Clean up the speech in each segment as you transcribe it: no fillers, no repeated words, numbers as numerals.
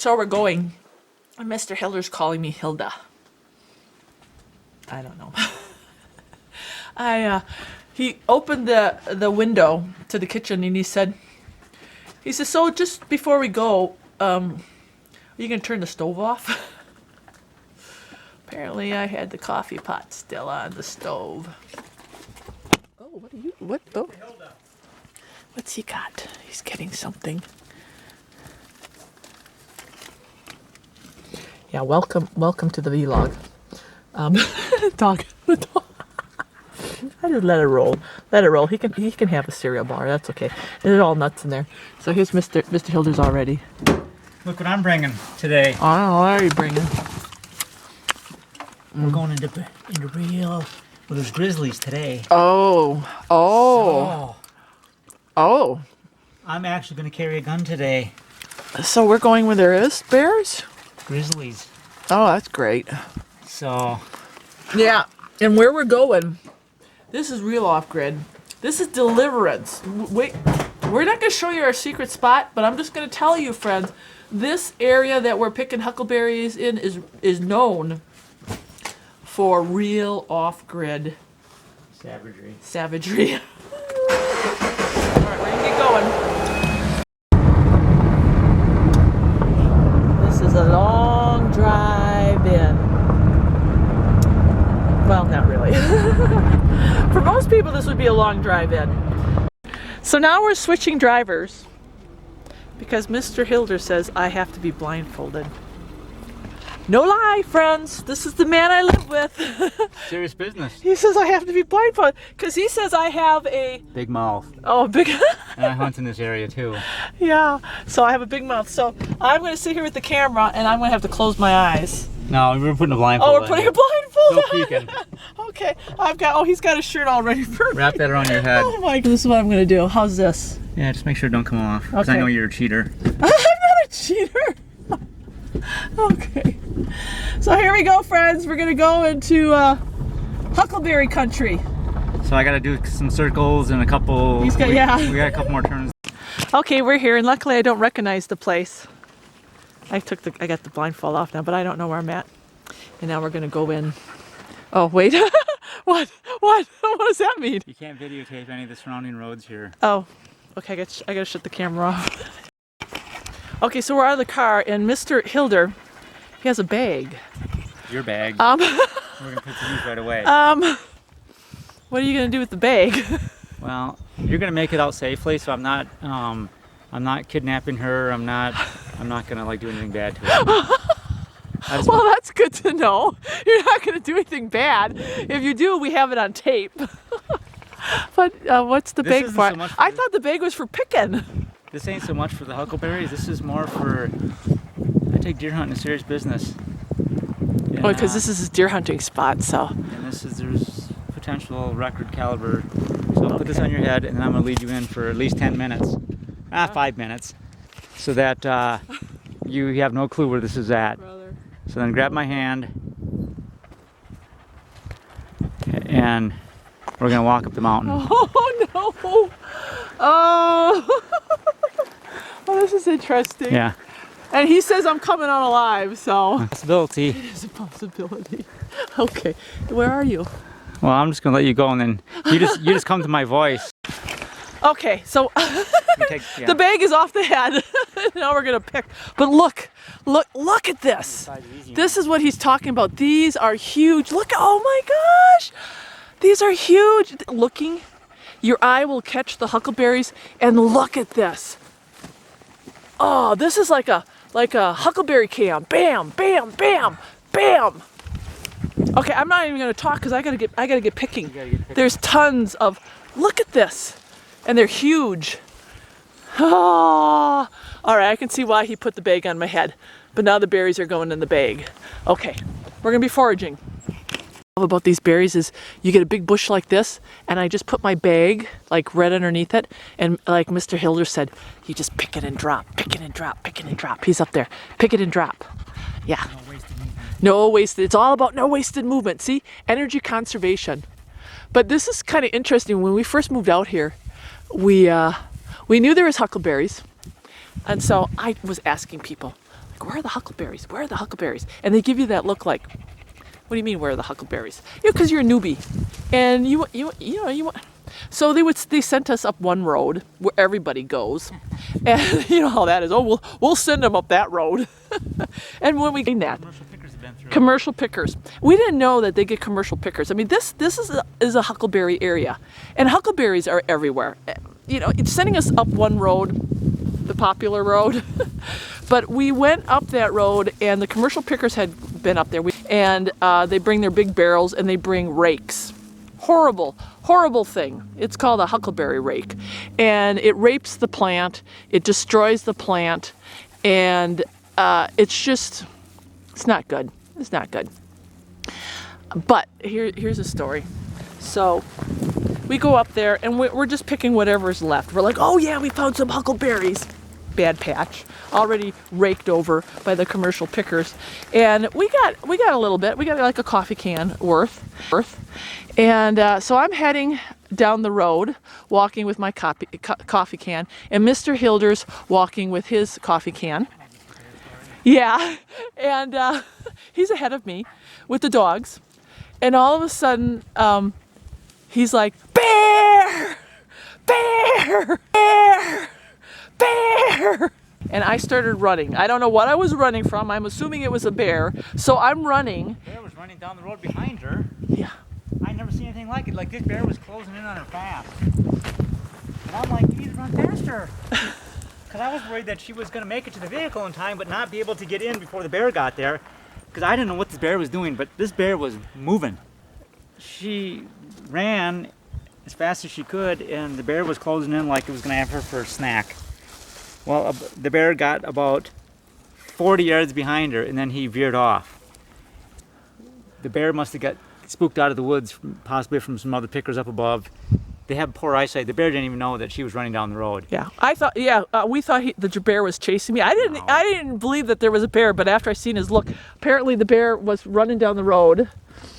so we're going. And Mr. Hilder's calling me Hilda. I don't know. He opened the window to the kitchen and he said, so just before we go, are you gonna turn the stove off? Apparently I had the coffee pot still on the stove. Oh, what? Oh. What's he got? He's getting something. Yeah, welcome to the vlog. Dog. I just let it roll. Let it roll. He can have a cereal bar. That's okay. There's all nuts in there. So here's Mr. Hilder's already. Look what I'm bringing today. Oh, what are you bringing? We're going into real. Well, there's grizzlies today. Oh. I'm actually going to carry a gun today. So we're going where there is bears? Grizzlies. Oh, that's great. So. Yeah, and where we're going, this is real off grid. This is Deliverance. Wait, we're not going to show you our secret spot, but I'm just going to tell you, friends, this area that we're picking huckleberries in is known for real off grid savagery. All right, we're going to get going. This is a long drive in. Well, not really. For most people, this would be a long drive in. So now we're switching drivers because Mr. Hilder says I have to be blindfolded. No lie, friends. This is the man I live with. Serious business. He says I have to be blindfolded because he says I have a big mouth. Oh, big. And I hunt in this area too. Yeah. So I have a big mouth. So I'm going to sit here with the camera and I'm going to have to close my eyes. No, we're putting a blindfold on. Oh, we're putting a blindfold No on. peeking. Okay. He's got a shirt all ready for me. Wrap that around your head. Oh my God. This is what I'm going to do. How's this? Yeah, just make sure it don't come off. Because Okay. I know you're a cheater. I'm not a cheater. Okay. So here we go, friends. We're going to go into huckleberry country. So I got to do some circles and a couple. We got a couple more turns. Okay, we're here, and luckily I don't recognize the place. I got the blindfold off now, but I don't know where I'm at. And now we're gonna go in. Oh wait, what? What does that mean? You can't videotape any of the surrounding roads here. Oh, okay. I gotta shut the camera off. Okay, so we're out of the car, and Mr. Hilder, he has a bag. Your bag. We're gonna put these right away. What are you gonna do with the bag? Well, you're gonna make it out safely, so I'm not kidnapping her. I'm not gonna like do anything bad to her. Well, that's good to know. You're not gonna do anything bad. If you do, we have it on tape. But what's the bag for? So I thought the bag was for picking. This ain't so much for the huckleberries. This is more for. I take deer hunting a serious business. And, Oh, because this is a deer hunting spot, so. And there's potential record caliber. So I'll put this on your head, and then I'm gonna lead you in for at least 10 minutes. 5 minutes, so that you have no clue where this is at. Brother. So then grab my hand, and we're gonna walk up the mountain. Oh no! Oh, well, this is interesting. Yeah. And he says I'm coming on alive, so. Possibility. It is a possibility. Okay, where are you? Well, I'm just gonna let you go, and then you just come to my voice. Okay, so the bag is off the head. Now we're gonna pick. But look at this. This is what he's talking about. These are huge. Look, oh my gosh. These are huge. Looking, your eye will catch the huckleberries, and look at this. Oh, this is like a huckleberry cam. Bam, bam, bam, bam. Okay, I'm not even gonna talk because I gotta get picking. There's tons of. Look at this. And they're huge. Oh, all right, I can see why he put the bag on my head. But now the berries are going in the bag. Okay, we're gonna be foraging. What I love about these berries is you get a big bush like this, and I just put my bag like right underneath it, and like Mr. Hilder said, you just pick it and drop, pick it and drop, pick it and drop. He's up there. Pick it and drop. Yeah. No wasted. It's all about no wasted movement. See, energy conservation. But this is kind of interesting. When we first moved out here, we knew there was huckleberries, and so I was asking people, where are the huckleberries? Where are the huckleberries? And they give you that look like, what do you mean, where are the huckleberries? You know, because you're a newbie, and you know. So they sent us up one road where everybody goes, and you know how that is. Oh, we'll send them up that road. And when we get that, commercial pickers, we didn't know that they get commercial pickers. I mean, this is a huckleberry area, and huckleberries are everywhere. You know, it's sending us up one road, the popular road, but we went up that road, and the commercial pickers had been up there, and they bring their big barrels and they bring rakes. Horrible thing. It's called a huckleberry rake, and it rapes the plant, it destroys the plant, and it's not good. It's not good. But here's a story. So we go up there and we're just picking whatever's left. We're like, oh yeah, we found some huckleberries. Bad patch, already raked over by the commercial pickers, and we got a little bit. We got like a coffee can worth, and so I'm heading down the road, walking with my coffee can, and Mr. Hilder's walking with his coffee can. Yeah, and he's ahead of me with the dogs, and all of a sudden, he's like, bear, bear, bear. Bear! And I started running. I don't know what I was running from. I'm assuming it was a bear. So I'm running. The bear was running down the road behind her. Yeah. I never seen anything like it. Like, this bear was closing in on her fast. And I'm like, you need to run faster. Because I was worried that she was going to make it to the vehicle in time, but not be able to get in before the bear got there. Because I didn't know what this bear was doing, but this bear was moving. She ran as fast as she could, and the bear was closing in like it was going to have her for a snack. Well, the bear got about 40 yards behind her, and then he veered off. The bear must have got spooked out of the woods, possibly from some other pickers up above. They have poor eyesight. The bear didn't even know that she was running down the road. Yeah, I thought. Yeah, we thought the bear was chasing me. I didn't believe that there was a bear, but after I seen his look, apparently the bear was running down the road.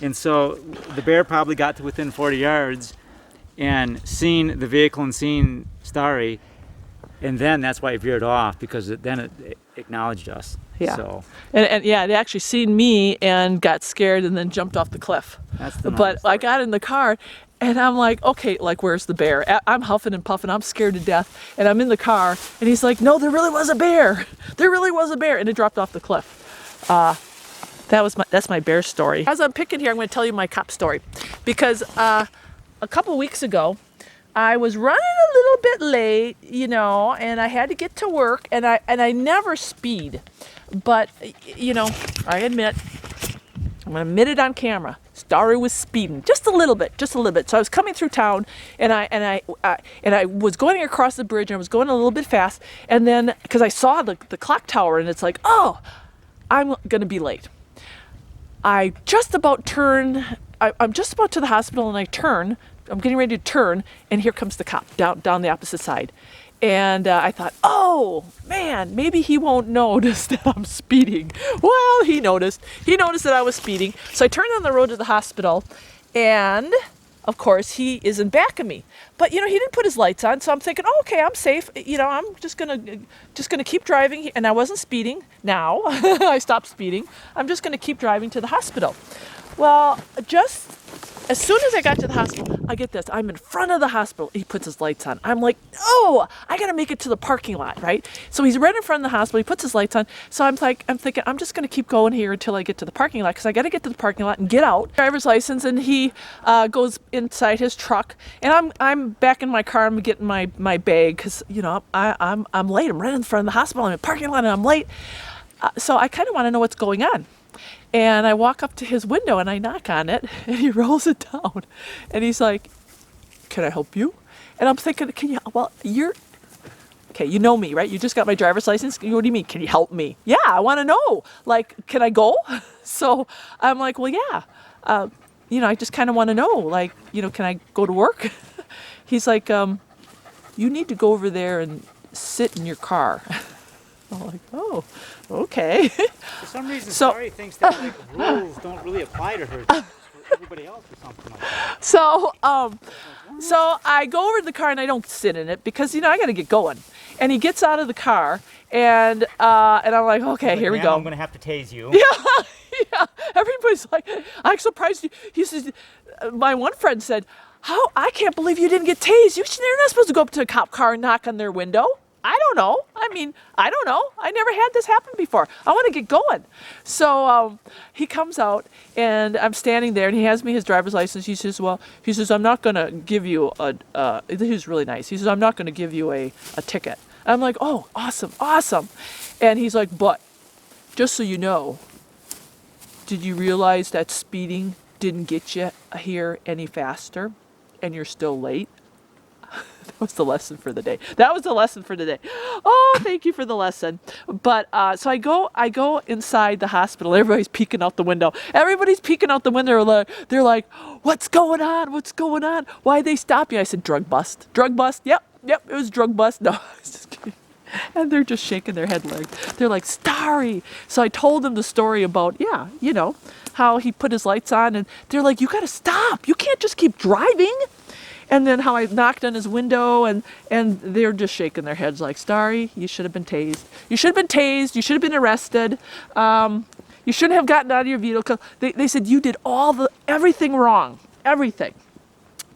And so the bear probably got to within 40 yards, and seen the vehicle and seen Starry. And then that's why it veered off, because then it acknowledged us. Yeah. So. And yeah, it actually seen me and got scared and then jumped off the cliff. That's the But I got in the car and I'm like, okay, like, where's the bear? I'm huffing and puffing. I'm scared to death. And I'm in the car and he's like, no, there really was a bear. There really was a bear. And it dropped off the cliff. That's my bear story. As I'm picking here, I'm going to tell you my cop story. Because a couple weeks ago, I was running a little bit late, you know, and I had to get to work, and I never speed. But, you know, I admit, I'm going to admit it on camera. Starry was speeding just a little bit. So I was coming through town, and I was going across the bridge, and I was going a little bit fast, and then, because I saw the clock tower, and it's like, oh, I'm going to be late. I'm just about to the hospital, and I'm getting ready to turn, and here comes the cop down the opposite side. And I thought, oh, man, maybe he won't notice that I'm speeding. Well, he noticed. He noticed that I was speeding. So I turned on the road to the hospital, and, of course, he is in back of me. But, you know, he didn't put his lights on, so I'm thinking, oh, okay, I'm safe. You know, I'm just gonna keep driving. And I wasn't speeding. Now, I stopped speeding. I'm just going to keep driving to the hospital. Well, just as soon as I got to the hospital, I get this. I'm in front of the hospital. He puts his lights on. I'm like, oh, I got to make it to the parking lot, right? So he's right in front of the hospital. He puts his lights on. So I'm thinking, I'm just going to keep going here until I get to the parking lot, because I got to get to the parking lot and get out. Driver's license, and he goes inside his truck, and I'm back in my car. I'm getting my bag, because, you know, I'm late. I'm right in front of the hospital. I'm in the parking lot, and I'm late. So I kind of want to know what's going on. And I walk up to his window and I knock on it, and he rolls it down. And he's like, can I help you? And I'm thinking, okay, you know me, right? You just got my driver's license. What do you mean? Can you help me? Yeah, I want to know. Like, can I go? So I'm like, well, yeah. You know, I just kind of want to know, like, you know, can I go to work? He's like, you need to go over there and sit in your car. I'm like, oh, okay. For some reason, Starry thinks that like rules don't really apply to her, for everybody else or something like that. So I go over to the car and I don't sit in it, because, you know, I got to get going. And he gets out of the car, and I'm like, okay, here we go. I'm gonna have to tase you. Yeah, yeah. Everybody's like, I'm surprised you. He says, my one friend said, how? I can't believe you didn't get tased. You're not supposed to go up to a cop car and knock on their window. I don't know. I mean, I don't know. I never had this happen before. I want to get going. So he comes out, and I'm standing there, and he hands me his driver's license. He says, I'm not going to give you he was really nice. He says, I'm not going to give you a ticket. I'm like, oh, awesome, awesome. And he's like, but just so you know, did you realize that speeding didn't get you here any faster, and you're still late? That was the lesson for the day. Oh, thank you for the lesson. But so I go inside the hospital. Everybody's peeking out the window. They're like, what's going on? What's going on? Why'd they stop you? I said, drug bust. Drug bust. Yep, it was drug bust. No, I was just kidding. And they're just shaking their head they're like, Starry. So I told them the story about, how he put his lights on, and they're like, you gotta stop. You can't just keep driving. And then how I knocked on his window, and they're just shaking their heads like, Starry, you should have been tased. You should have been tased. You should have been arrested. You shouldn't have gotten out of your vehicle. They said you did everything wrong, everything.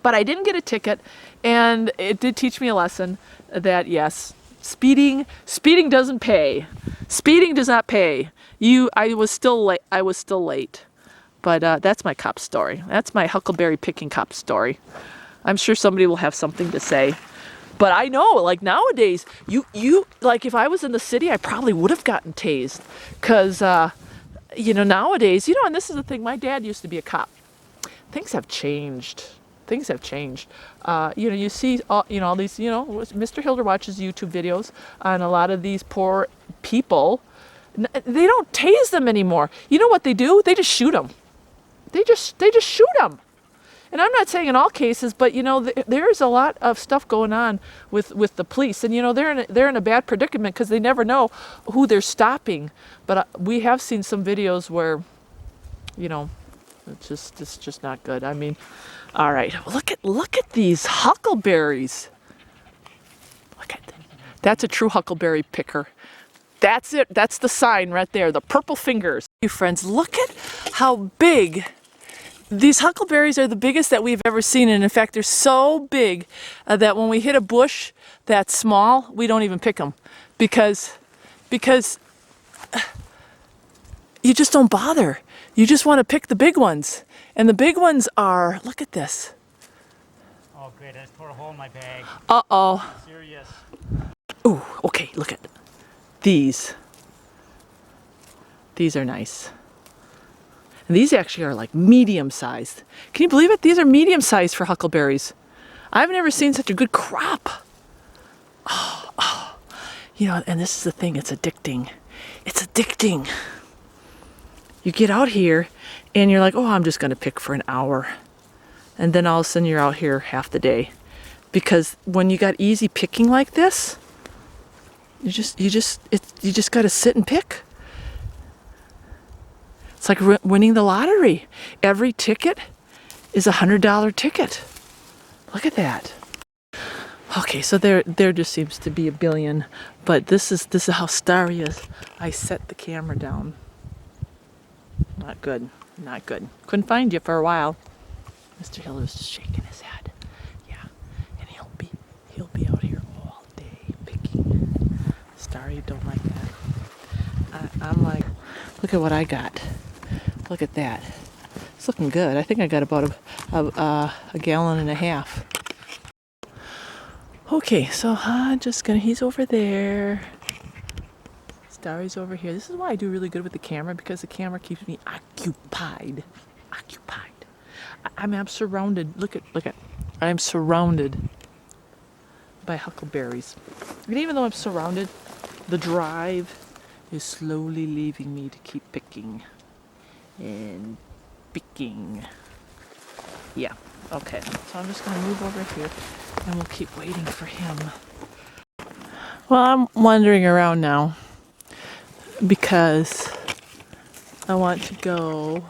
But I didn't get a ticket, and it did teach me a lesson that, yes, speeding doesn't pay. Speeding does not pay. I was still late. But that's my cop story. That's my huckleberry picking cop story. I'm sure somebody will have something to say. But I know, like nowadays, you like if I was in the city, I probably would have gotten tased. Because, nowadays, and this is the thing, my dad used to be a cop. Things have changed. You see, all these, Mr. Hilder watches YouTube videos on a lot of these poor people. They don't tase them anymore. You know what they do? They just shoot them. They just shoot them. And I'm not saying in all cases, but there's a lot of stuff going on with the police, and they're in a bad predicament because they never know who they're stopping. But we have seen some videos where, it's just not good. I mean, all right, look at these huckleberries. Look at that. That's a true huckleberry picker. That's it. That's the sign right there. The purple fingers. You friends, look at how big. These huckleberries are the biggest that we've ever seen, and in fact they're so big that when we hit a bush that's small, we don't even pick them because you just don't bother. You just want to pick the big ones, and the big ones are, look at this. Oh great, I just tore a hole in my bag. Uh-oh. Serious. Ooh, okay, look at these. These are nice. And these actually are like medium-sized. Can you believe it? These are medium-sized for huckleberries. I've never seen such a good crop. And this is the thing, it's addicting. It's addicting. You get out here and you're like, oh, I'm just gonna pick for an hour. And then all of a sudden you're out here half the day. Because when you got easy picking like this, you just gotta sit and pick. It's like winning the lottery. Every ticket is $100 ticket. Look at that. Okay, so there just seems to be a billion, but this is how Starry is. I set the camera down. Not good. Couldn't find you for a while. Mr. Hilder's just shaking his head. Yeah, and he'll be out here all day picking. Starry don't like that. I'm like, look at what I got. Look at that. It's looking good. I think I got about a gallon and a half. Okay, so he's over there. Starry's over here. This is why I do really good with the camera, because the camera keeps me occupied. I'm surrounded. Look at. I'm surrounded by huckleberries. And even though I'm surrounded, the drive is slowly leaving me to keep picking. And picking. Yeah, okay. So I'm just going to move over here and we'll keep waiting for him. Well, I'm wandering around now because I want to go